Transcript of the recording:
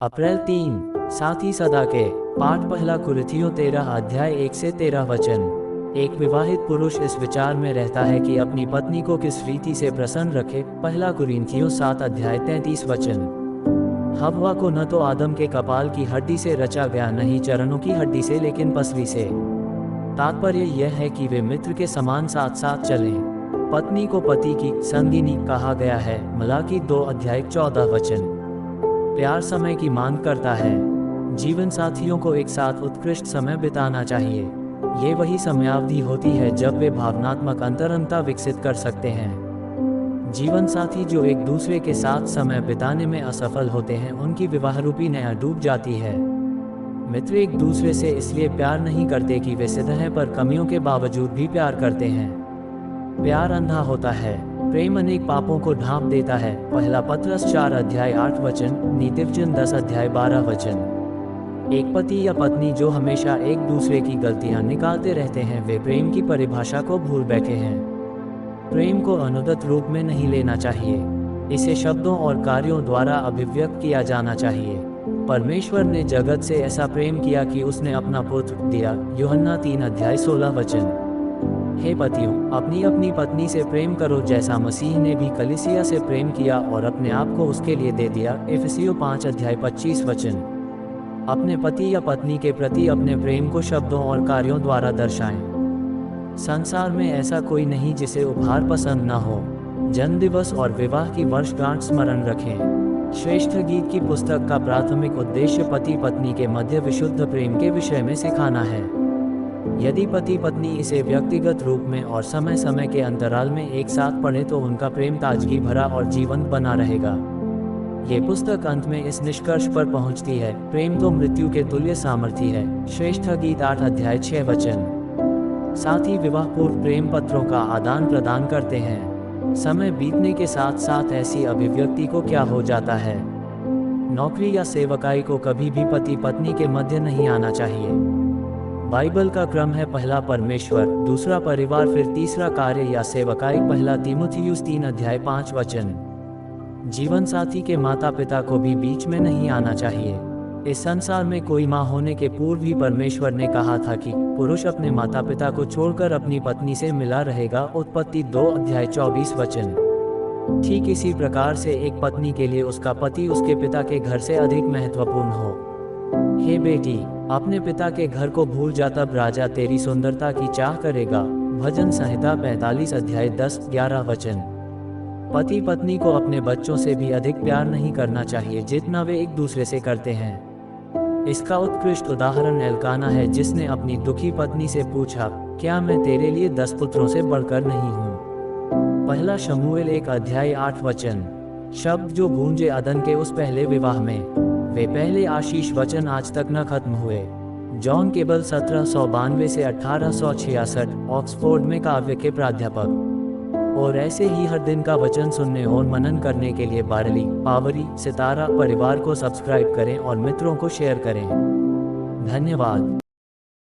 अप्रैल 3 साथ ही सदा के पाठ पहला कुरिन्थियों 13 अध्याय 1 से 13 वचन। एक विवाहित पुरुष इस विचार में रहता है कि अपनी पत्नी को किस रीति से प्रसन्न रखे। पहला कुरिन्थियों 7 अध्याय 33 वचन। हव्वा को न तो आदम के कपाल की हड्डी से रचा गया, नहीं चरणों की हड्डी से, लेकिन पसली से। तात्पर्य यह है कि वे मित्र के समान साथ साथ चलें। पत्नी को पति की संगिनी कहा गया है। मलाकी 2 अध्याय 14 वचन। प्यार समय की मांग करता है। जीवन साथियों को एक साथ उत्कृष्ट समय बिताना चाहिए। ये वही समयावधि होती है जब वे भावनात्मक अंतरंगता विकसित कर सकते हैं। जीवन साथी जो एक दूसरे के साथ समय बिताने में असफल होते हैं, उनकी विवाह रूपी नया डूब जाती है। मित्र एक दूसरे से इसलिए प्यार नहीं करते कि वे सिद्ध हैं, पर कमियों के बावजूद भी प्यार करते हैं। प्यार अंधा होता है। प्रेम अनेक पापों को ढांप देता है। पहला पत्रस 4 अध्याय 8 वचन, नीतिवचन 10 अध्याय 12 वचन। एक पति या पत्नी जो हमेशा एक दूसरे की गलतियां निकालते रहते हैं, वे प्रेम की परिभाषा को भूल बैठे हैं। प्रेम को अनुदत रूप में नहीं लेना चाहिए। इसे शब्दों और कार्यों द्वारा अभिव्यक्त किया जाना चाहिए। परमेश्वर ने जगत से ऐसा प्रेम किया कि उसने अपना पुत्र दिया। यूहन्ना 3 अध्याय 16 वचन। हे पतियों, अपनी अपनी पत्नी से प्रेम करो जैसा मसीह ने भी कलीसिया से प्रेम किया और अपने आप को उसके लिए दे दिया। इफिसियों 5 अध्याय 25 वचन। अपने पति या पत्नी के प्रति अपने प्रेम को शब्दों और कार्यों द्वारा दर्शाएं। संसार में ऐसा कोई नहीं जिसे उपहार पसंद न हो। जन्मदिवस और विवाह की वर्षगांठ स्मरण रखें। श्रेष्ठ गीत की पुस्तक का प्राथमिक उद्देश्य पति पत्नी के मध्य विशुद्ध प्रेम के विषय में सिखाना है। यदि पति पत्नी इसे व्यक्तिगत रूप में और समय समय के अंतराल में एक साथ पढ़े तो उनका प्रेम ताजगी भरा और जीवंत बना रहेगा। ये पुस्तक अंत में इस निष्कर्ष पर पहुंचती है, प्रेम तो मृत्यु के तुल्य सामर्थी है। श्रेष्ठ गीत 8 अध्याय 6 वचन। साथ ही विवाह पूर्व प्रेम पत्रों का आदान प्रदान करते हैं। समय बीतने के साथ साथ ऐसी अभिव्यक्ति को क्या हो जाता है। नौकरी या सेवकाई को कभी भी पति पत्नी के मध्य नहीं आना चाहिए। बाइबल का क्रम है, पहला परमेश्वर, दूसरा परिवार, फिर तीसरा कार्य या सेवकाई। पहला तीमुथियुस 3 अध्याय 5 वचन। जीवन साथी के माता पिता को भी बीच में नहीं आना चाहिए। इस संसार में कोई माँ होने के पूर्व ही परमेश्वर ने कहा था कि पुरुष अपने माता पिता को छोड़कर अपनी पत्नी से मिला रहेगा। उत्पत्ति 2 अध्याय 24 वचन। ठीक इसी प्रकार से एक पत्नी के लिए उसका पति उसके पिता के घर से अधिक महत्वपूर्ण हो। हे बेटी, अपने पिता के घर को भूल जा, तब राजा तेरी सुंदरता की चाह करेगा। भजन संहिता 45 अध्याय 10-11 वचन। पति पत्नी को अपने बच्चों से भी अधिक प्यार नहीं करना चाहिए जितना वे एक दूसरे से करते हैं। इसका उत्कृष्ट उदाहरण एल्काना है, जिसने अपनी दुखी पत्नी से पूछा, क्या मैं तेरे लिए 10 पुत्रों से बढ़कर नहीं हूँ। पहला शमूएल 1 अध्याय 8 वचन। शब्द जो गूंजे अदन के उस पहले विवाह में। वे पहले आशीष वचन आज तक न खत्म हुए। जॉन केबल 1792 से 1866, ऑक्सफोर्ड में काव्य के प्राध्यापक। और ऐसे ही हर दिन का वचन सुनने और मनन करने के लिए बारली, पावरी, सितारा परिवार को सब्सक्राइब करें और मित्रों को शेयर करें। धन्यवाद।